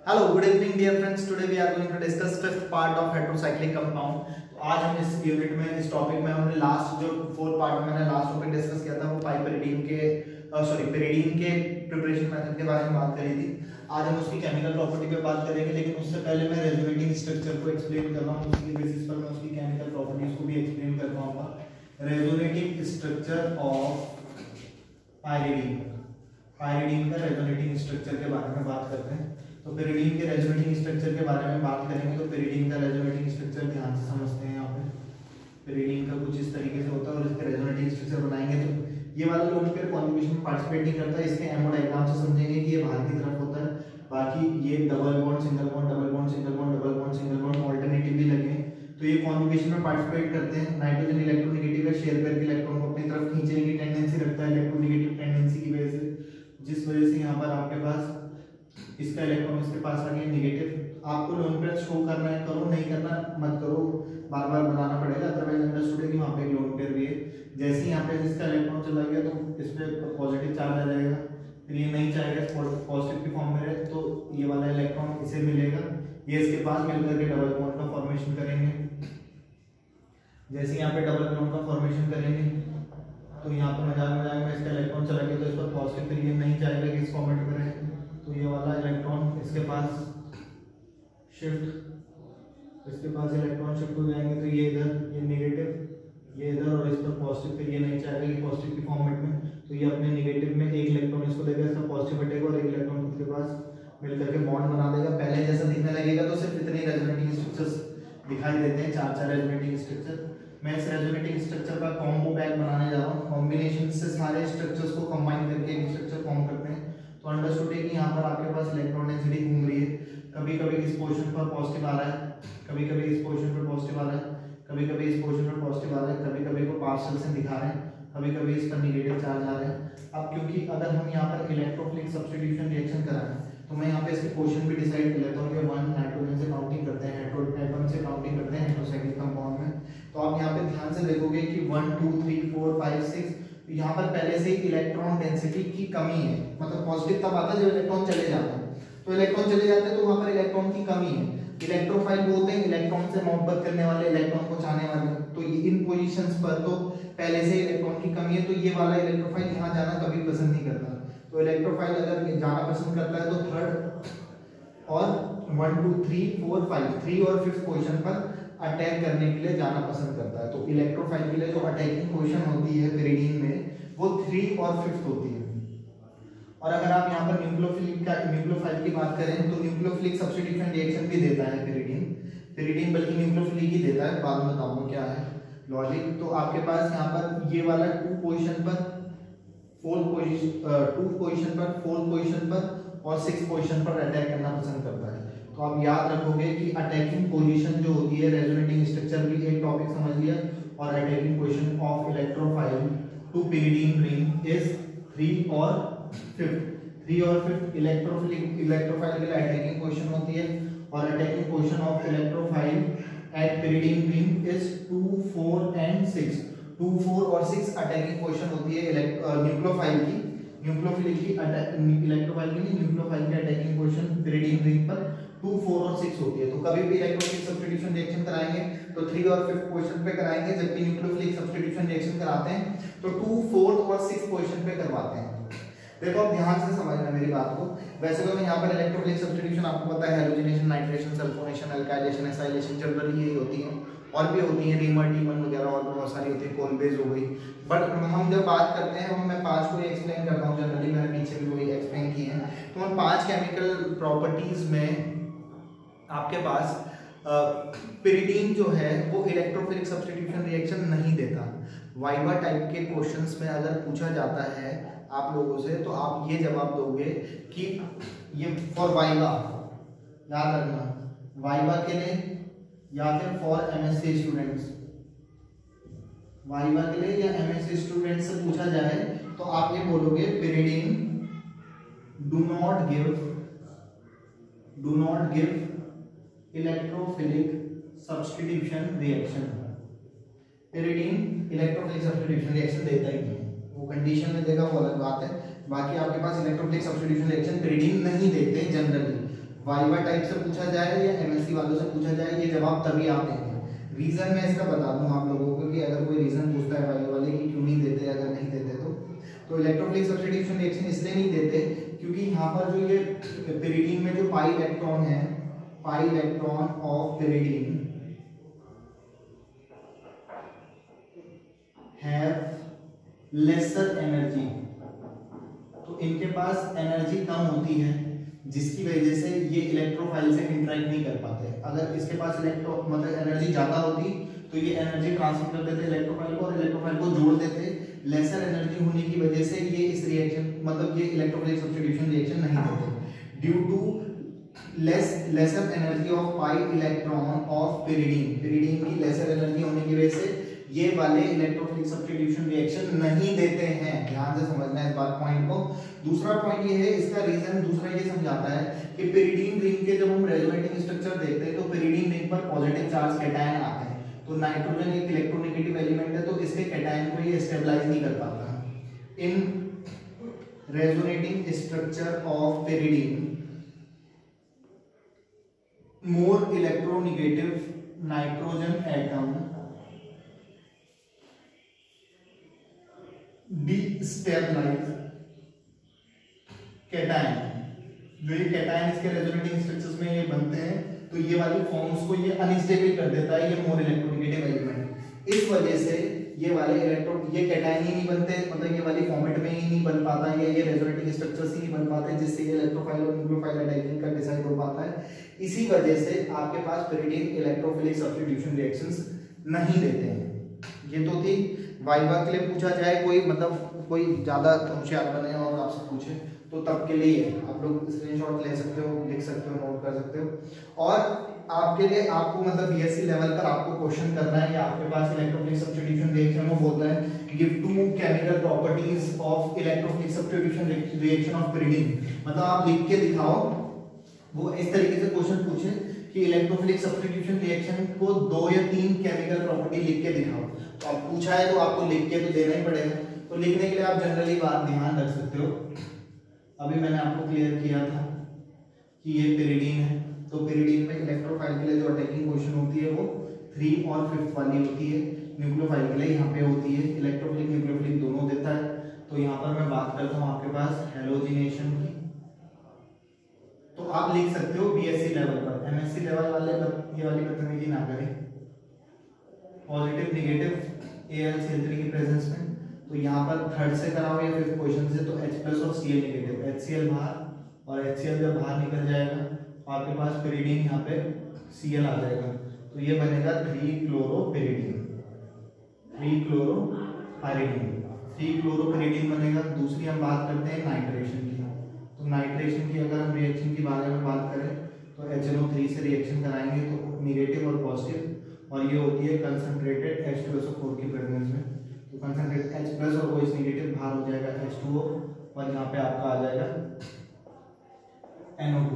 Hello, good evening, dear friends. Today we are going to discuss fifth part of heterocyclic compound. तो आज हम इस unit में इस टॉपिक में हमने लास्ट जो फोर्थ पार्ट में मैंने लास्ट टॉपिक डिस्कस किया था वो पाइपरिडीन के पेरिडीन के प्रिपरेशन मेथड के बारे में बात करी थी। आज हम उसकी केमिकल प्रॉपर्टी पे बात करेंगे, लेकिन उससे पहले मैं रेजोनेटिंग स्ट्रक्चर को एक्सप्लेन कर रहा हूँ। उसकी बेसिस पर मैं उसकी केमिकल प्रॉपर्टीज को भी एक्सप्लेन कर पाऊंगा। Resonating structure of pyridine, pyridine का रेजोनेटिंग स्ट्रक्चर के बारे में बात करते हैं। तो पेरिडीन के रेजोनेटिंग स्ट्रक्चर के बारे में बात करेंगे। तो पेरिडीन का रेजोनेटिंग स्ट्रक्चर ध्यान से समझते हैं। यहाँ पे पेरिडीन का कुछ इस तरीके से होता है और इसके रेजोनेटिंग स्ट्रक्चर बनाएंगे। तो ये वाला लोन पेयर कॉन्जुगेशन में पार्टिसिपेट नहीं करता है। इसके एमो डायग्राम से समझेंगे कि ये बाहर की तरफ होता है। बाकी ये double bond single bond, double bond single bond, double bond single bond alternatively लगे, तो ये कॉन्जुगेशन में पार्टिसिपेट करते हैं। नाइट्रोजन इलेक्ट्रोनेगेटिव है, शेयर पेयर के इलेक्ट्रॉन को अपनी तरफ खींचने की टेंडेंसी रखता है इलेक्ट्रोनेगेटिव टेंडेंसी की वजह से, जिस वजह से यहाँ पर आपके पास इसका इलेक्ट्रॉन इसके पास आ गया नेगेटिव। आपको लोन पेयर शो करना है, करो, नहीं करना मत करो, बार बार बनाना पड़ेगा, अदरवाइज अंडरस्टूड है कि वहाँ पे एक लोन पेयर भी है। जैसे ही यहाँ पे इसका इलेक्ट्रॉन चला गया तो इस पे पॉजिटिव चार्ज आ जाएगा, फिर ये नहीं चाहेगा पॉजिटिव के फॉर्म में रहे, तो ये वाला इलेक्ट्रॉन इसे मिलेगा, ये इसके पास मिलकर के डबल बॉन्ड का फॉर्मेशन करेंगे। जैसे यहाँ पे डबल बॉन्ड का फॉर्मेशन करेंगे तो यहाँ पे मजाक में इसका इलेक्ट्रॉन चला गया तो इस पर पॉजिटिव, फिर ये नहीं चाहेगा कि इस फॉर्मेट में रहे, तो ये वाला इलेक्ट्रॉन इसके पास शिफ्ट, इसके पास इलेक्ट्रॉन शिफ्ट हो जाएंगे, तो ये इधर, ये नेगेटिव, ये इधर, और इस पर पॉजिटिव, फिर ये नहीं चाहेगा कि पॉजिटिव की फॉर्मेट में, तो ये अपने नेगेटिव में एक इलेक्ट्रॉन इसको देगा, इसका पॉजिटिव हटेगा और एक इलेक्ट्रॉन खुद के पास मिलकर के बॉन्ड बना देगा। पहले जैसा दिखने लगेगा तो सिर्फ इतने रेजोनेटिंग स्ट्रक्चर्स दिखाई देते हैं, चार रेजोनेटिंग स्ट्रक्चर। मैं इस रेजोनेटिंग स्ट्रक्चर का कॉम्बो पैक बनाने जा रहा हूँ। कॉम्बिनेशन से सारे स्ट्रक्चर्स को कंबाइन करके एक स्ट्रक्चर फॉर्म करते हैं। तो अंडरस्टूड है कि यहाँ पर आपके पास इलेक्ट्रॉन डेंसिटी घूम रही है, कभी कभी इस पोजीशन पर पॉजिटिव आ रहा है, कभी कभी इस पोजीशन पर पॉजिटिव आ रहा है, कभी कभी इस पोजीशन पर पॉजिटिव आ रहा है, कभी कभी को पार्शियल से दिखा रहे हैं, कभी कभी इस पर नेगेटिव चार्ज आ रहे हैं। अब क्योंकि अगर हम यहाँ पर इलेक्ट्रोफिलिक सब्स्टिट्यूशन रिएक्शन कराएं तो मैं यहाँ पे इसके पोजीशन भी डिसाइड कर लेता हूँ कि 1 नाइट्रोजन से काउंटिंग करते हैं, हेटेरोन से काउंटिंग करते हैं हेटेरोसाइक्लिक कंपाउंड में। तो आप यहाँ पे ध्यान से देखोगे कि 1 2 3 4 5 6 यहाँ पर पहले से ही इलेक्ट्रॉन डेंसिटी की कमी है, मतलब पॉजिटिव तब आता है जब इलेक्ट्रॉन चले जाते हैं। तो इलेक्ट्रॉन चले जाते हैं तो वहां पर इलेक्ट्रॉन की कमी है। इलेक्ट्रोफाइल बोलते हैं इलेक्ट्रॉन से मोहब्बत करने वाले, इलेक्ट्रॉन को चाहने वाले। तो इन पोजीशंस पर तो पहले से इलेक्ट्रॉन की कमी है, तो ये वाला इलेक्ट्रोफाइल यहाँ जाना कभी पसंद नहीं करता। तो इलेक्ट्रोफाइल अगर जाना पसंद करता है तो थर्ड और 1 2 3 4 5 3 और 5th पोजीशन पर अटैक करने के लिए जाना पसंद करता है। तो इलेक्ट्रोफाइल के लिए जो अटैकिंग पोजीशन होती है पेरिडीन में वो 3 और 5th होती है। और अगर आप यहाँ पर न्यूक्लियोफाइल की बात करें तो न्यूक्लियोफिलिक सब्स्टिट्यूशन रिएक्शन भी देता है पेरिडीन बल्कि न्यूक्लियोफिलिक ही देता है, बाद में बताऊंगा क्या है लॉजिक। तो आपके पास यहाँ पर ये वाला 2 पोजीशन पर 4th पोजीशन पर और 6th पोजीशन पर अटैक करना पसंद करता है। तो आप याद रखोगे कि अटैकिंग पोजीशन जो होती है, रेजोनेटिंग स्ट्रक्चर भी एक टॉपिक समझ लिया, और attacking position of electrophile to pyridine ring is 3 और 5th इलेक्ट्रोफाइल के लिए अटैकिंग पोजीशन होती है, और attacking position of electrophile at pyridine ring is 2 4 and 6। 2 4 और 6 अटैकिंग पोजीशन होती है न्यूक्लियोफाइल की, इलेक्ट्रोफाइल की नहीं, न्यूक्लियोफाइल की अटैकिंग पोजीशन पेरिडीन रिंग पर 2 4 और 6 होती है। तो कभी भी इलेक्ट्रोफिलिक सब्स्टिट्यूशन रिएक्शन कराएंगे तो 3 और 5th पोजीशन पे कराएंगे, जबकि न्यूक्लियोफिलिक सब्स्टिट्यूशन रिएक्शन कराते हैं तो 2 4 और 6 पोजीशन पे करवाते हैं। देखो आप ध्यान से समझना मेरी बात को। वैसे तो मैं यहाँ पर इलेक्ट्रोफिलिक सब्स्टिट्यूशन आपको पता है, halogenation, nitration, sulphonation, alkylation, acylation generally यही होती हैं, और भी होती हैं रीमर टीमन वगैरह और भी बहुत सारी होती है, कोलबेज हो गई। बट हम जब बात करते हैं मैं 5 को एक्सप्लेन करता हूँ, जनरली मैंने पीछे भी वही एक्सप्लेन किए हैं। तो उन 5 केमिकल प्रॉपर्टीज में आपके पास पेरिडीन जो है वो इलेक्ट्रोफिलिक सब्स्टिट्यूशन रिएक्शन नहीं देता। वाइवा टाइप के क्वेश्चंस में अगर पूछा जाता है आप लोगों से तो आप ये जवाब दोगे कि ये फॉर वाइवा, याद रखना, वाइवा के लिए या फिर फॉर एमएससी स्टूडेंट्स, वाइवा के लिए या एमएससी स्टूडेंट्स से पूछा जाए तो आप ये बोलोगे pyridine do not give electrophilic substitution reaction. Pyridine electrophilic substitution reaction देता ही नहीं, वो कंडीशन में देगा वो अलग बात है। बाकी आपके पास इलेक्ट्रोफिलिक सब्स्टिट्यूशन रिएक्शन पेरिडीन नहीं देते जनरली। वाइवा टाइप से पूछा जाए या एमएससी वालों से पूछा जाए, ये जवाब तभी आप देंगे। रीजन मैं इसका बता दूं आप लोगों को कि अगर कोई रीजन पूछता है वाइवा वाले कि क्यों नहीं देते, अगर नहीं देते तो इलेक्ट्रोफिलिक सब्स्टिट्यूशन रिएक्शन इसलिए नहीं देते क्योंकि यहाँ पर जो ये pyridine में जो पाई इलेक्ट्रॉन है, पाई electron of pyridine have laser energy, तो इनके पास एनर्जी कम होती है जिसकी वजह से ये इलेक्ट्रोफाइल से इंटरेक्ट नहीं कर पाते। अगर इसके पास मतलब एनर्जी ज्यादा होती तो ये एनर्जी ट्रांसफर कर देते इलेक्ट्रोफाइल को और इलेक्ट्रोफाइल को जोड़ देते। लेसर एनर्जी होने की वजह से ये इस रिएक्शन मतलब ये इलेक्ट्रोफिलिक सब्स्टिट्यूशन रिएक्शन नहीं देते। Due to lesser energy of pi electron of pyridine की लेसर एनर्जी होने की वजह से ये वाले इलेक्ट्रोफिलिक सब्स्टिट्यूशन रिएक्शन नहीं देते हैं। ध्यान से समझना है इस बात पॉइंट को। दूसरा पॉइंट ये है, इसका रीजन दूसरा ये समझाता है कि pyridine रिंग के जब हम रेजोनेटिंग स्ट्रक्चर देखते हैं तो pyridine रिंग पर पॉजिटिव चार्ज कैटायन आता है, तो नाइट्रोजन एक इलेक्ट्रोनेगेटिव एलिमेंट है तो इसके कैटायन को ये स्टेबलाइज नहीं कर पाता। In resonating structure of pyridine more electronegative nitrogen atom destabilize cation. जो ये कैटायन इसके रेजोनेटिंग स्ट्रक्चर्स में ये बनते हैं तो ये वाली फॉर्म्स को ये अनस्टेबल कर देता है, ये मोर इलेक्ट्रोनेगेटिव एलिमेंट। इस वजह से ये वाले ये कैटायन ही नहीं बनते, मतलब ये वाली फॉर्मेट में ही नहीं बन पाता, ये रेजोनेटिंग स्ट्रक्चर्स ही नहीं बन पाते जिससे ये इलेक्ट्रोफाइल और न्यूक्लियोफाइल अटैचिंग का डिसाइड हो पाता है। इसी वजह से आपके पास pyridine इलेक्ट्रोफिलिक सब्स्टिट्यूशन रिएक्शंस नहीं देते हैं। ये तो थी वाइवा के लिए पूछा जाए कोई मतलब कोई ज्यादा होशियार बने और आपसे पूछे तो तब के लिए आप लोग स्क्रीनशॉट ले सकते हो, लिख सकते हो, नोट कर सकते हो। और आपके लिए आपको मतलब बीएससी लेवल पर आपको क्वेश्चन करना है या आपके पास इलेक्ट्रोफिलिक सब्स्टिट्यूशन रिएक्शन में बोलता है give two chemical properties of electrophilic substitution reaction of pyridine, मतलब आप लिख के दिखाओ। वो इस तरीके से क्वेश्चन पूछे कि इलेक्ट्रोफिलिक सब्स्टिट्यूशन रिएक्शन को 2 या 3 केमिकल प्रॉपर्टी लिख के दिखाओ। तो आप पूछा है तो आपको लिख के तो देना ही पड़ेगा। तो लिखने के लिए आप जनरली बात ध्यान रख सकते हो, अभी मैंने आपको क्लियर किया था कि ये pyridine है, तो pyridine में इलेक्ट्रोफाइल के लिए जो अटैकिंग पोजीशन होती है वो 3 और 5th वाली होती है, न्यूक्लियोफाइल के लिए यहाँ पे होती है। इलेक्ट्रोफिलिक न्यूक्लियोफिलिक दोनों देता है। तो यहाँ पर मैं बात करता हूँ आपके पास हैलोजिनेशन की, तो आप लिख सकते हो बीएससी लेवल पर। एमएससी लेवल वाले ये वाली बदतमीजी ना करें। पॉजिटिव नेगेटिव AlCl3 की प्रेजेंस में, तो यहाँ पर 3rd से कराओ या 5th पोजीशन से, तो H+ और Cl नेगेटिव, HCl बाहर और HCl जब बाहर निकल जाएगा तो आपके पास pyridine यहाँ पे Cl आ जाएगा, तो ये बनेगा 3-chloro-pyridine, 3-chloro-pyridine बनेगा। दूसरी हम बात करते हैं नाइट्रेशन की, तो नाइट्रेशन की अगर हम रिएक्शन के बारे में बात करें तो HNO3 से रिएक्शन कराएंगे तो नेगेटिव और पॉजिटिव, और ये होती है कंसंट्रेटेड H2SO4 की प्रेजेंस में, तो कंसंट्रेटेड H+ और OH नेगेटिव बाहर हो जाएगा H2O और यहाँ पे आपका आ जाएगा NO2,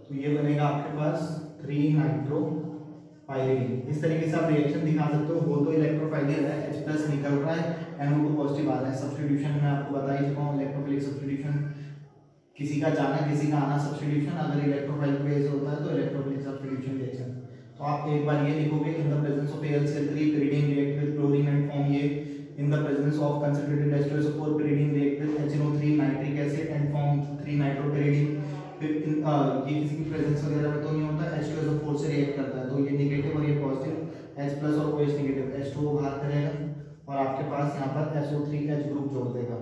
तो ये बनेगा आपके पास 3-नाइट्रोपाइरिडीन। इस तरीके से आप रिएक्शन दिखा सकते हो। वो तो इलेक्ट्रोफाइल है, H+ निकल रहा है, NO2 पॉजिटिव आ रहा है। सब्स्टिट्यूशन में आपको बता ही चुका हूँ, इलेक्ट्रोफिलिक सब्स्टिट्यूशन किसी का जाना किसी का आना सब्स्टिट्यूशन, अगर इलेक्ट्रोफाइल बेस होता है तो इलेक्ट्रोफिलिक सब्स्टिट्यूशन रिएक्शन। तो आप एक बार ये लिखोगे इन the presence of AlCl3 pyridine react with chlorine and form ये in the presence of concentrated H2SO4 pyridine react with HNO3 nitric acid and form 3-nitropyridine। ये किसी की प्रेजेंस वगैरह में तो नहीं होता, H2SO4 से रिएक्ट करता है, तो ये नेगेटिव और ये पॉजिटिव, H+ और OH नेगेटिव, H2O बाहर करेगा और आपके पास यहाँ पर SO3H ग्रुप जोड़ देगा।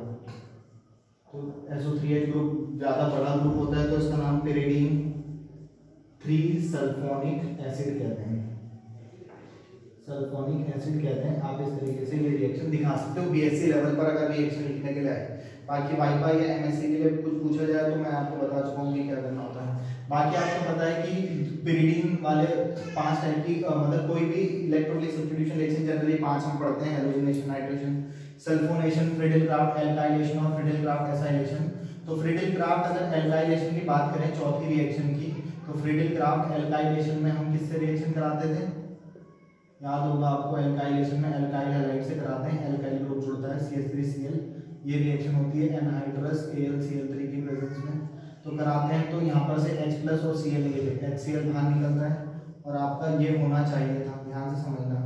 तो SO3H ग्रुप ज़्यादा बड़ा ग्रुप होता है तो इसका नाम pyridine 3-सल्फोनिक एसिड कहते हैं, सल्फोनिक एसिड कहते हैं। आप इस तरीके से ये रिएक्शन दिखा सकते हो बीएससी लेवल पर अगर रिएक्शन लिखने के लिए आए। बाकी वाइवा या एमएससी के लिए कुछ पूछा जाए तो मैं आपको बता चुका हूँ कि क्या करना होता है। बाकी आपको पता है कि pyridine वाले 5 टाइप की मतलब कोई भी इलेक्ट्रोफिलिक सब्स्टिट्यूशन रिएक्शन जनरली 5 हम पढ़ते हैं, halogenation, nitration, sulphonation, Friedel-craft, alkylation और फ्रिडल-क्राफ्ट एसाइलेशन। तो फ्रिडल-क्राफ्ट अगर एल्काइलेशन की बात करें चौथी रिएक्शन की, तो फ्रिडल-क्राफ्ट एल्काइलेशन में हम किससे रिएक्शन कराते थे, याद होगा आपको, एल्काइलेशन में एल्काइल हैलाइड से कराते हैं, एल्काइल ग्रुप जुड़ता है CH3Cl, ये रिएक्शन होती है एनहाइड्रस AlCl3 की प्रेजेंस में। तो कराते हैं तो यहाँ पर से H प्लस और Cl HCl बाहर निकलता है और आपका ये होना चाहिए था, ध्यान से समझना,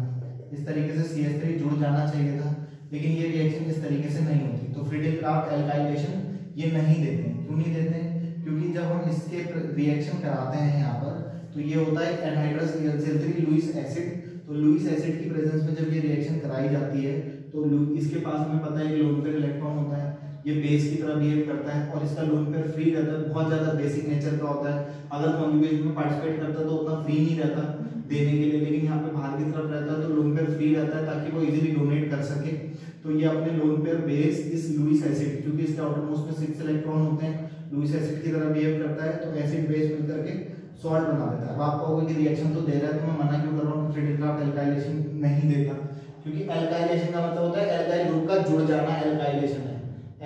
इस तरीके से CH3 जुड़ जाना चाहिए था, लेकिन ये रिएक्शन इस तरीके से नहीं होती। तो फ्रीडिल क्राफ्ट एल्काइलेशन ये नहीं देते हैं। क्यों नहीं देते हैं? क्योंकि जब हम इसके रिएक्शन कराते हैं यहाँ पर तो ये होता है एनहाइड्रस Cl3 लुईस एसिड। तो लुईस एसिड की प्रेजेंस में जब ये रिएक्शन कराई जाती है तो इसके पास हमें पता है लोन पेयर इलेक्ट्रॉन होता है, ये बेस की तरह बिहेव करता है और इसका लोन पेयर फ्री रहता है, बहुत ज्यादा बेसिक नेचर का होता है। अगर कॉन्जुगेशन में पार्टिसिपेट करता है तो उतना फ्री नहीं रहता देने के लिए, लेकिन यहाँ पे बाहर की तरफ रहता है तो लोन पेयर फ्री रहता है ताकि वो इजीली डोनेट कर सके। तो ये अपने लोन पेयर बेस इस लुईस एसिड, क्योंकि इसके आउटरमोस्ट में 6 इलेक्ट्रॉन होते हैं, लुईस एसिड की तरह बिहेव करता है, तो एसिड बेस मिलकर के सॉल्ट बना देता है। अब आप कहोगे कि रिएक्शन तो दे रहा है तो मैं मना क्यों कर रहा हूँ, फ्रीडिल क्राफ्ट एल्काइलेशन नहीं देता, क्योंकि एल्काइलेशन का मतलब होता है एल्काइल ग्रुप का जुड़ जाना, एल्काइलेशन है,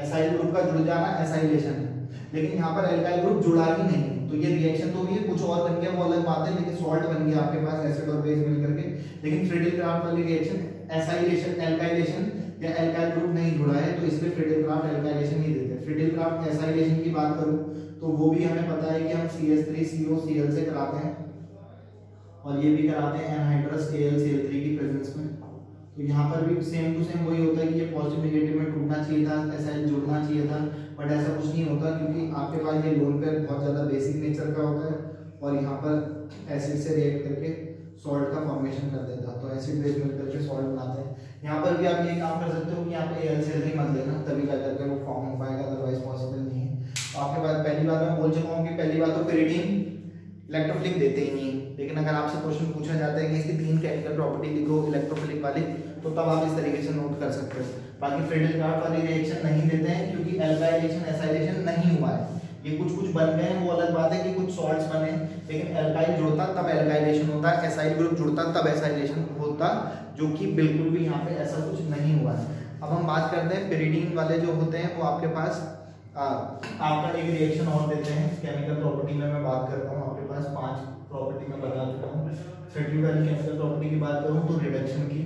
एसाइल ग्रुप का जुड़ जाना एसाइलेशन है, लेकिन यहाँ पर एल्काइल ग्रुप जुड़ा ही नहीं। तो ये रिएक्शन तो भी कुछ और बन गया वो अलग बात है, लेकिन सॉल्ट बन गया आपके पास एसिड और बेस मिलकर के। लेकिन फ्रीडिल क्राफ्ट वाली रिएक्शन एसाइलेशन एल्काइलेशन या एल्काइल ग्रुप नहीं जुड़ा है, तो इसलिए फ्रीडिल क्राफ्ट एल्काइलेशन नहीं देते। फ्रीडिल क्राफ्ट एसाइलेशन की बात करूं तो वो भी हमें पता है कि हम CH3COCl से कराते हैं और ये भी कराते हैं एनहाइड्रस AlCl3 की प्रेजेंस में। तो यहाँ पर भी सेम टू सेम वही होता है कि ये पॉजिटिव नेगेटिव में टूटना चाहिए था, एसाइल जुड़ना चाहिए था, बट ऐसा कुछ नहीं होता क्योंकि आपके पास ये लोन पेयर बहुत ज़्यादा बेसिक नेचर का होता है और यहाँ पर एसिड से रिएक्ट करके सॉल्ट का फॉर्मेशन कर देता है। तो एसिड बेस मिल करके सॉल्ट बनाते हैं। यहाँ पर भी आप ये काम कर सकते हो कि यहाँ पे AlCl3 मत लेना, तभी जा करके वो फॉर्म हो पाएगा, अदरवाइज पॉसिबल नहीं है। तो आपके पास पहली बार मैं बोल चुका हूँ कि पहली बात तो pyridine इलेक्ट्रोफिलिक देते ही नहीं, लेकिन अगर आपसे क्वेश्चन पूछा जाता है कि इसकी 3 केमिकल प्रॉपर्टी लिखो इलेक्ट्रोफिलिक वाली, तो तब आप इस तरीके से नोट कर सकते हो। बाकी फ्रीडिल क्राफ्ट वाली रिएक्शन नहीं देते हैं क्योंकि एल्काइलेशन एसाइलेशन नहीं हुआ है। ये कुछ कुछ बन गए हैं वो अलग बात है कि कुछ सॉल्ट्स बने, लेकिन एल्काइल जुड़ता तब एल्काइलेशन होता, एसाइल ग्रुप जुड़ता तब एसाइलेशन होता, जो कि बिल्कुल भी यहाँ पे ऐसा कुछ नहीं हुआ है। अब हम बात करते हैं pyridine वाले जो होते हैं वो आपके पास आपका एक रिएक्शन और देते हैं। केमिकल प्रॉपर्टी में मैं बात करता हूँ, आपके पास 5 प्रॉपर्टी में बता चुका हूँ। छठी वाली केमिकल प्रॉपर्टी की बात करूँ तो रिडक्शन की,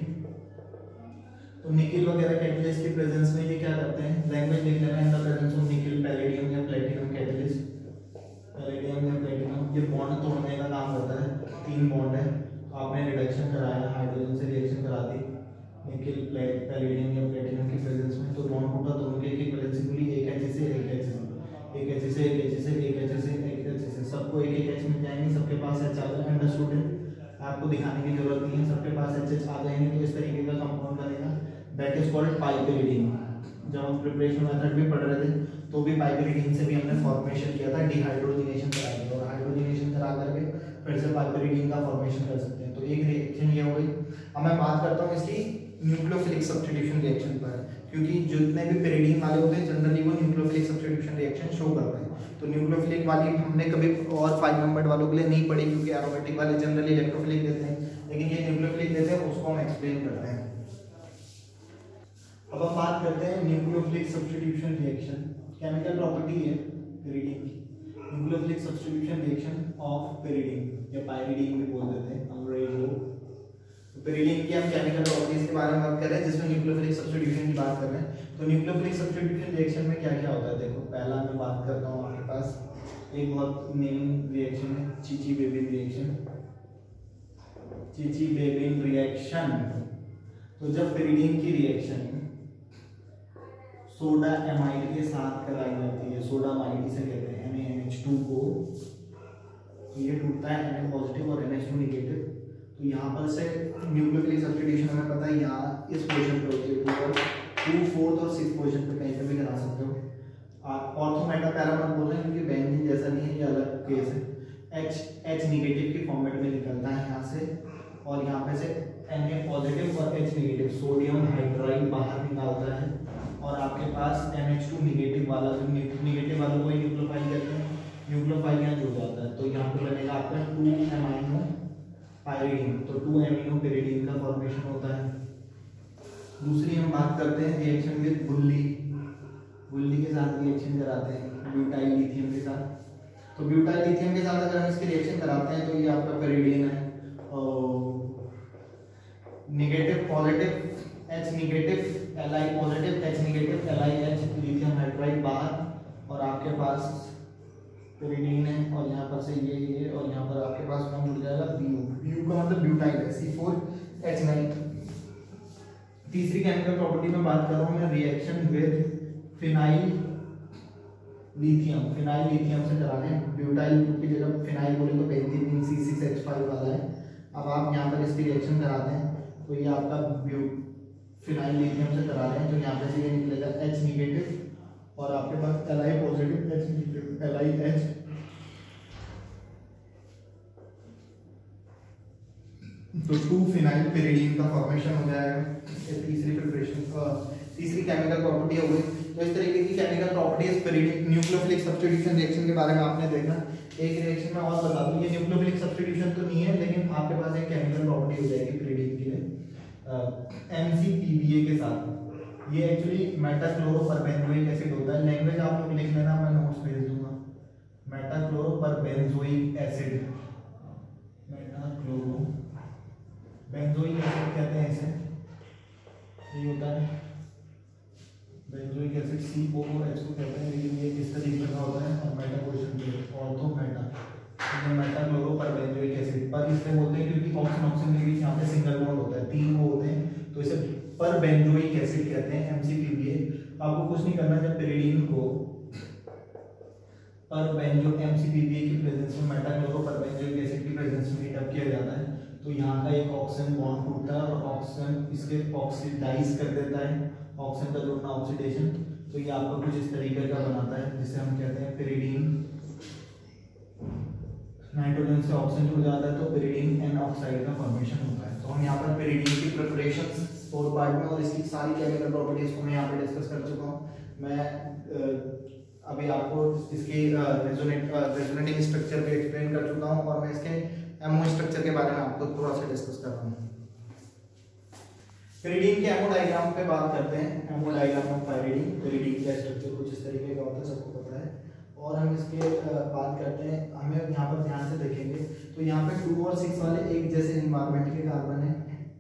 तो निकिल वगैरह कैटलिस्ट की प्रेजेंस में ये क्या करते हैं, लैंग्वेज लिख लेना, in the presence of nickel palladium या प्लेटिनम कैटलिस्ट, पैलेडियम या प्लेटिनम ये बॉन्ड तोड़ने का काम करता है। 3 बॉन्ड है, आपने रिडक्शन कराया, हाइड्रोजन से रिएक्शन करा दी निकिल पैलेडियम या प्लेटिनम की प्रेजेंस में, तो बॉन्ड टूटा, दोनों की एक वैलेंसी खुली, एक H से एक H से एक H से एक H से एक H से एक H से, सबको एक एक H मिल जाएंगे, सबके पास H आ जाएगा। अंडरस्टूड है, आपको दिखाने की जरूरत नहीं है, सबके पास H आ जाएंगे, तो इस तरीके का कंपाउंड बनेगा, दैट इज कॉल्ड पाइपेरिडीन। जब हम प्रिपरेशन मेथड भी पढ़ रहे थे तो भी पाइपेरिडीन से भी हमने फॉर्मेशन किया था, डिहाइड्रोजिनेशन कराया और हाइड्रोजिनेशन करा करके फिर से पाइपेरिडीन का फॉर्मेशन कर सकते हैं। तो एक रिएक्शन ये हो गई। अब मैं बात करता हूँ इसकी न्यूक्लियोफिलिक सब्स्टिट्यूशन रिएक्शन पर, क्योंकि जितने भी pyridine वाले होते हैं जनरली वो न्यूक्लियोफिलिक सब्स्टिट्यूशन रिएक्शन शो करते हैं। तो न्यूक्लियोफिलिक वाली हमने कभी और 5 नंबर वालों के लिए नहीं पढ़ी, क्योंकि एरोमेटिक वाले जनरली इलेक्ट्रोफिलिक देते हैं, लेकिन ये न्यूक्लियोफिलिक देते हैं, उसको हम एक्सप्लेन करते हैं। अब हम बात करते हैं nucleophilic substitution reaction, chemical property है pyridine की, nucleophilic substitution reaction of pyridine या पाइरिडीन भी बोल देते हैं अंग्रेजी लोग। तो pyridine की हम केमिकल प्रॉपर्टीज के बारे में बात कर रहे हैं, जिसमें न्यूक्लियोफिलिक सब्स्टिट्यूशन की बात कर रहे हैं। तो न्यूक्लियोफिलिक सब्स्टिट्यूशन रिएक्शन में क्या क्या होता है, देखो पहला मैं बात करता हूँ, आपके पास एक बहुत नेमिंग रिएक्शन है चीची-बेबिन रिएक्शन, चीची-बेबिन रिएक्शन। तो जब pyridine की रिएक्शन सोडा एमाइड के साथ कराई जाती है, सोडा अमाइड से कहते हैं NaNH2O, तो ये टूटता है Na पॉजिटिव और NH2 नेगेटिव। तो यहाँ पर से न्यूक्लियोफिलिक सब्स्टिट्यूशन हमें पता है यहाँ इस पोजीशन पे होती है, 2, 4 और 6 पोजीशन पे कहीं पे भी करा सकते हो। आप ऑर्थो मेटा पैरा मत बोल रहे हैं क्योंकि बेंजीन जैसा नहीं है, ये अलग केस है। H नेगेटिव की फॉर्मेट में निकलता है यहाँ से, और यहाँ पे से Na पॉजिटिव और H नेगेटिव सोडियम हाइड्राइड बाहर निकालता है, और आपके पास NH2 नेगेटिव वाला, जो नेगेटिव वालों को न्यूक्लियोफाइल कहते हैं, न्यूक्लियोफाइल यहाँ जुड़ जाता है। तो यहाँ पे बनेगा आपका 2 अमाइनो पाइरिडीन, तो 2 अमीनो pyridine का फॉर्मेशन होता है। दूसरी हम बात करते हैं रिएक्शन विद बुल्ली, बुल्ली के साथ रिएक्शन कराते हैं ब्यूटाइल लिथियम के साथ। तो ब्यूटाइल लिथियम के साथ अगर हम इसकी रिएक्शन कराते हैं तो ये आपका pyridine है, negative positive H negative Li positive H negative LiH lithium hydride बाहर, और आपके पास पेरिडीन है, और यहाँ पर से ये और यहाँ पर आपके पास कौन जुड़ जाएगा, BU का मतलब ब्यूटाइल है, C4H9। तीसरी केमिकल प्रॉपर्टी में बात कर रहा हूँ मैं, रिएक्शन विद फिनाइल लिथियम से करा दें। ब्यूटाइल ग्रुप की जगह फिनाइल बोले तो बेंजीन C6H5 वाला है। अब आप यहाँ पर इसकी रिएक्शन कराते हैं तो ये आपका फिनाइल लिथियम से करा रहे हैं, तो यहाँ पे से ये निकलेगा H नेगेटिव और आपके पास Li positive H negative LiH। तो 2 फिनाइल पेरिडीन का फॉर्मेशन हो जाएगा। तीसरी केमिकल प्रॉपर्टी हो गई। तो इस तरीके की chemical properties pyridine nucleophilic substitution reaction के बारे में आपने देखा। एक रिएक्शन में और बता दूं, ये न्यूक्लियोफिलिक सब्स्टिट्यूशन तो नहीं है, लेकिन आपके पास एक केमिकल प्रॉपर्टी हो जाएगी पेरिडीन के लिए MCPBA के साथ। ये एक्चुअली मेटाक्लोरोपरबेंजोइक एसिड होता है। लैंग्वेज आप लोग लिख लेना, मैं नोट्स भेज दूंगा। मेटाक्लोरोपरबेंजोइक एसिड, बेंजोइक एसिड कहते हैं इसे। ये होता है बेंजोइक एसिड COOH कहते हैं, लेकिन ये किस तरीके का होता है, और मेटा क्वेश्चन पे ऑर्थो मेटा, ये मेटाक्लोरोपरबेंजोइक एसिड पर इसलिए बोलते हैं क्योंकि ऑक्सीजन ऑक्सीजन के बीच यहाँ पे सिंगल बॉन्ड होता है, 3 वो होते हैं, तो इसे परबेंजोइक एसिड कहते हैं MCPBA। आपको कुछ नहीं करना, जब पेरिडीन को परबेंजो MCPBA की प्रेजेंस में मेटाक्लोरोपरबेंजोइक एसिड की प्रेजेंस में हीट अप किया जाता है, तो यहाँ का एक ऑक्सीजन बॉन्ड टूटता है और ऑक्सीजन इसके ऑक्सीडाइज कर देता है, ऑक्सीजन का जुड़ना ऑक्सीडेशन। तो ये आपको कुछ इस तरीके का बनाता है, जिसे हम कहते हैं पेरिडीन। नाइट्रोजन से ऑक्सीजन जुड़ जाता है तो पेरिडीन एन ऑक्साइड का फॉर्मेशन होता है। तो हम यहाँ पर पेरिडीन की प्रिपरेशन 4 पार्ट में और इसकी सारी केमिकल प्रॉपर्टीज को मैं यहाँ पे डिस्कस कर चुका हूँ। मैं अभी आपको इसकी रेजोनेटिंग स्ट्रक्चर भी एक्सप्लेन कर चुका हूँ, और मैं इसके एमओ स्ट्रक्चर के बारे में आपको थोड़ा सा डिस्कस कर रहा हूँ। पेरिडीन के एमओ डायग्राम पे बात करते हैं। एमओ डायग्राम ऑफ पेरिडीन का स्ट्रक्चर कुछ इस तरीके का होता है, सबको पता है। और हम इसके बात करते हैं, हमें यहाँ पर ध्यान से देखेंगे तो यहाँ पे 2 और 6 वाले एक जैसे एनवायरनमेंट के कार्बन है।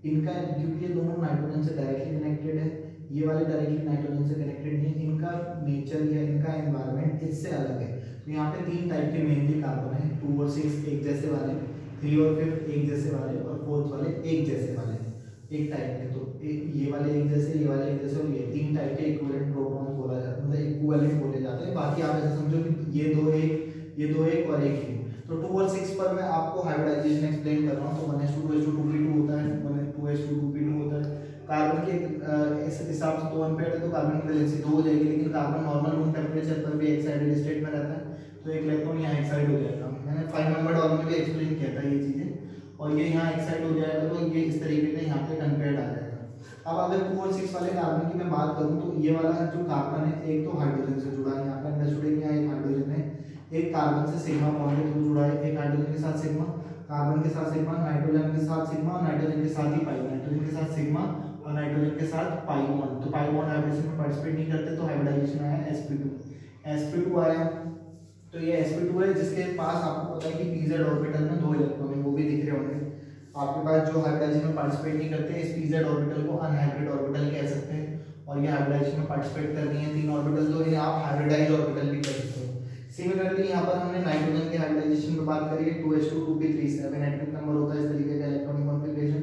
इनका क्योंकि ये दोनों नाइट्रोजन से डायरेक्टली कनेक्टेड है, ये वाले डायरेक्टली नाइट्रोजन से कनेक्टेड नहीं, इनका नेचर या इनका एनवायरनमेंट इससे अलग है। तो यहाँ पे 3 टाइप के मेनली कार्बन है, 2 और 6 एक जैसे वाले, 3 और 5 एक जैसे वाले, और 4th वाले एक जैसे वाले, एक टाइप के। तो ये वाले एक जैसे, ये वाले एक जैसे, और ये 3 टाइप के इक्विवेलेंट प्रोटॉन्स बोला जाता है, मतलब इक्विवेलेंट बोले जाते हैं। बाकी आप ऐसे समझो कि ये 2 एक, ये 2 एक और 1 ही। तो 2 और 6 पर मैं आपको हाइब्रिडाइजेशन एक्सप्लेन कर रहा हूँ। तो 1s2 होता है, 2s2 होता है। कार्बन के इस हिसाब से 2 अनपेयर्ड है तो कार्बन की वैलेंसी 2 हो जाएगी, लेकिन कार्बन नॉर्मल रूम टेम्परेचर पर भी एक्साइटेड स्टेट में रहता है, तो एक इलेक्ट्रॉन यहाँ एक्साइड हो जाएगा। मैंने 5 मेंबर्ड ऑर्बिटल में भी एक्सप्लेन किया था ये चीजें, और ये यहाँ एक्साइड हो जाएगा, तो ये इस तरीके का यहाँ पे अनपेयर्ड आ जाएगा। अब अगर 2 और 6 वाले कार्बन की मैं बात करूँ तो ये वाला जो कार्बन है, एक तो हाइड्रोजन से जुड़ा है, यहाँ पे अंडरस्टूड है कि यहाँ एक हाइड्रोजन है, एक कार्बन से सिग्मा बॉन्ड के थ्रू जुड़ा है, एक हाइड्रोजन के साथ सिग्मा, कार्बन के साथ सिग्मा, नाइट्रोजन के साथ सिग्मा, और नाइट्रोजन के साथ ही पाई, नाइट्रोजन के साथ सिग्मा और नाइट्रोजन के साथ पाई बॉन्ड। तो पाई बॉन्ड हाइब्रिडेशन में पार्टिसिपेट नहीं करते, तो हाइब्रिडाइजेशन आया sp2 आया। तो ये sp2 है, जिसके पास आपको पता है कि pz ऑर्बिटल में 2 इलेक्ट्रॉन है, वो भी दिख रहे होंगे आपके पास। जो हाइब्रिडाइजेशन में पार्टिसिपेट नहीं करते, इस pz ऑर्बिटल को अनहाइब्रिड ऑर्बिटल कह सकते हैं, और ये हाइब्रिडाइजेशन में पार्टिसिपेट कर रही है 3 ऑर्बिटल, तो इन्हें आप हाइब्रिडाइज ऑर्बिटल भी कह सकते हो। सिमिलरली यहाँ पर हमने नाइट्रोजन के हाइब्रिडाइजेशन में बात करी है, 2s2 2p3 7 एटॉमिक नंबर होता है इस तरीके का इलेक्ट्रॉनिक कॉन्फ़िगरेशन।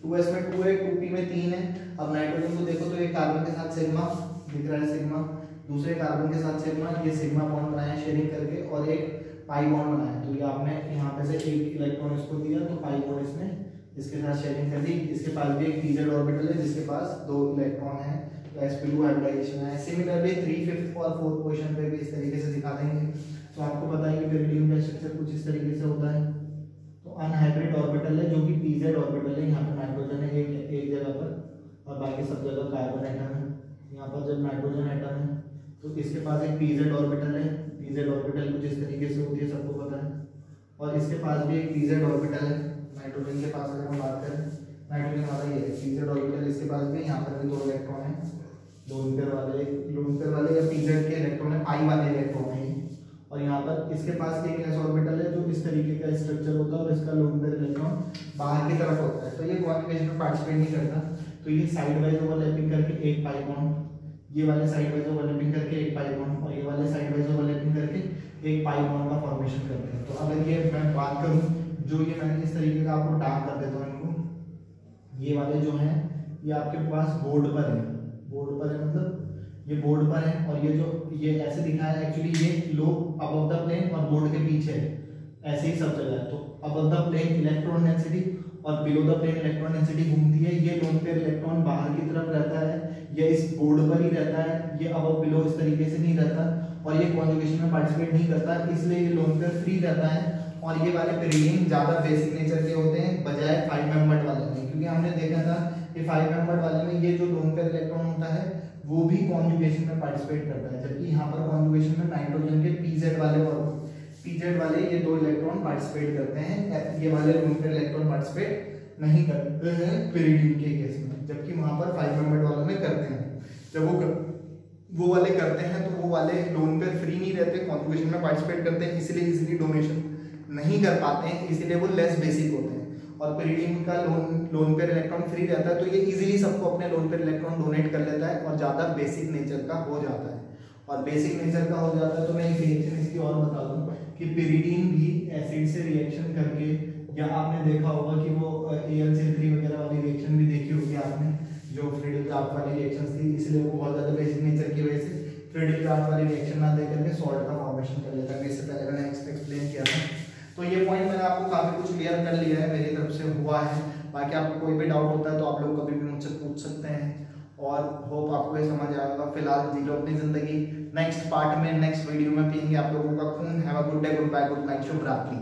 2s में 2 है, 2p में 3 है। अब नाइट्रोजन को देखो तो एक कार्बन के साथ सिग्मा दिख रहा है, सिग्मा, दूसरे कार्बन के साथ सिग्मा, ये सिग्मा बॉन्ड बनाया शेयरिंग करके, और एक पाई बॉन्ड बनाया। तो ये आपने यहाँ पे से एक इलेक्ट्रॉन इसको दिया, तो पाई बॉन्ड इसने इसके साथ शेयरिंग कर दी। इसके पास भी एक pz ऑर्बिटल है, जिसके पास 2 इलेक्ट्रॉन है, तो sp2 हाइब्रिडाइजेशन है। सिमिलरली 3, 5th और 4th पोजीशन पे भी इस तरीके से दिखा देंगे। तो आपको पता है कि पेरिडियम का स्ट्रक्चर कुछ इस तरीके से होता है। तो अनहाइब्रिड ऑर्बिटल है, जो कि pz ऑर्बिटल है, यहाँ पे नाइट्रोजन है एक जगह पर, और बाकी सब जगह कार्बन एटम है। यहाँ पर जब नाइट्रोजन एटम है तो इसके पास एक pz ऑर्बिटल है, pz ऑर्बिटल कुछ इस तरीके से होती है, सबको पता है। और इसके पास भी एक pz ऑर्बिटल है, नाइट्रोजन के पास अगर हम बात करें, नाइट्रोजन वाला ये है pz ऑर्बिटल, इसके पास भी यहाँ पर भी 2 इलेक्ट्रॉन है, लोन पेयर वाले या pz के इलेक्ट्रॉन है, पाई वाले इलेक्ट्रॉन है। और यहाँ पर इसके पास एक s ऑर्बिटल है, जो इस तरीके का स्ट्रक्चर होता है, और इसका लोन पेयर इलेक्ट्रॉन बाहर की तरफ होता है, तो ये कॉन्फ़िगरेशन में पार्टिसिपेट नहीं करता। तो ये साइड वाइज ओवरलैपिंग करके एक पाई बॉन्ड, ये वाले साइड वाइज ओवरलैपिंग करके एक पाई बॉन्ड, और ये वाले साइड वाइज ओवरलैपिंग करके एक पाई बॉन्ड का फॉर्मेशन करते हैं। तो अगर ये मैं बात करूं, जो ये मैंने इस तरीके का आपको डार्क कर देता हूं इनको, ये वाले जो हैं ये आपके पास बोर्ड पर है, बोर्ड पर है मतलब ये बोर्ड पर है, और ये जो ये ऐसे दिखा है एक्चुअली ये लो अबव द प्लेन और बोर्ड के पीछे है, ऐसे ही सब जगह है। तो above the plane electron density और below the plane electron density घूमती है। ये लोन पेयर इलेक्ट्रॉन बाहर की तरफ रहता है, ये इस बोर्ड पर ही रहता है, ये अबव बिलो इस तरीके से नहीं रहता, और ये कॉन्जुगेशन में पार्टिसिपेट नहीं करता, इसलिए ये लोन पेयर फ्री रहता है। और ये वाले पेरिडियम ज्यादा बेसिक नेचर के होते हैं बजाय 5 मेंबर्ड वाले में, क्योंकि हमने देखा था कि 5 मेंबर्ड वाले में ये जो लोन पेयर इलेक्ट्रॉन होता है वो भी कॉन्जुगेशन में पार्टिसिपेट करता है, जबकि यहाँ पर कॉन्जुगेशन में नाइट्रोजन के पीजेड वाले और पीजेड वाले ये 2 इलेक्ट्रॉन पार्टिसिपेट करते हैं, ये वाले लोन पेयर इलेक्ट्रॉन पार्टिसिपेट नहीं करते हैं पेरिडियम के केस में, जबकि वहां पर 5 मेंबर्ड वालों में करते हैं। जब वो वाले करते हैं तो वो वाले लोन पेयर फ्री नहीं रहते, कॉन्जुगेशन में पार्टिसिपेट करते हैं, इसलिए इजीली डोनेशन नहीं कर पाते हैं, इसलिए वो लेस बेसिक होते हैं। और पेरिडियम का लोन पेयर इलेक्ट्रॉन फ्री रहता है, तो ये इजीली सबको अपने लोन पेयर इलेक्ट्रॉन डोनेट कर लेता है और ज़्यादा बेसिक नेचर का हो जाता है। और बेसिक नेचर का हो जाता है तो मैं एक रिएक्शन इसकी और बता दूं कि पेरिडियम भी एसिड से रिएक्शन करके, या आपने देखा होगा कि वो AlCl3 वगैरह वाली रिएक्शन भी देखी होगी आपने, जो फ्रीडल क्राफ्ट वाली रिएक्शंस थी, इसलिए वो बहुत ज़्यादा बेसिक नेचर की वजह से फ्रीडल क्राफ्ट वाली रिएक्शन ना देकर के सॉल्ट का फॉर्मेशन कर लेता है। इससे पहले मैंने एक्सप्लेन किया था, तो ये पॉइंट मैंने आपको काफ़ी कुछ क्लियर कर लिया है, मेरी तरफ से हुआ है। बाकी आपको कोई भी डाउट होता है तो आप लोग कभी भी मुझसे पूछ सकते हैं, और होप आपको ये समझ आएगा। फिलहाल जी लो अपनी ज़िंदगी, नेक्स्ट पार्ट में नेक्स्ट वीडियो में पियेंगे आप लोगों का खून। Have a good day, goodbye, good night, शुभ रात्रि।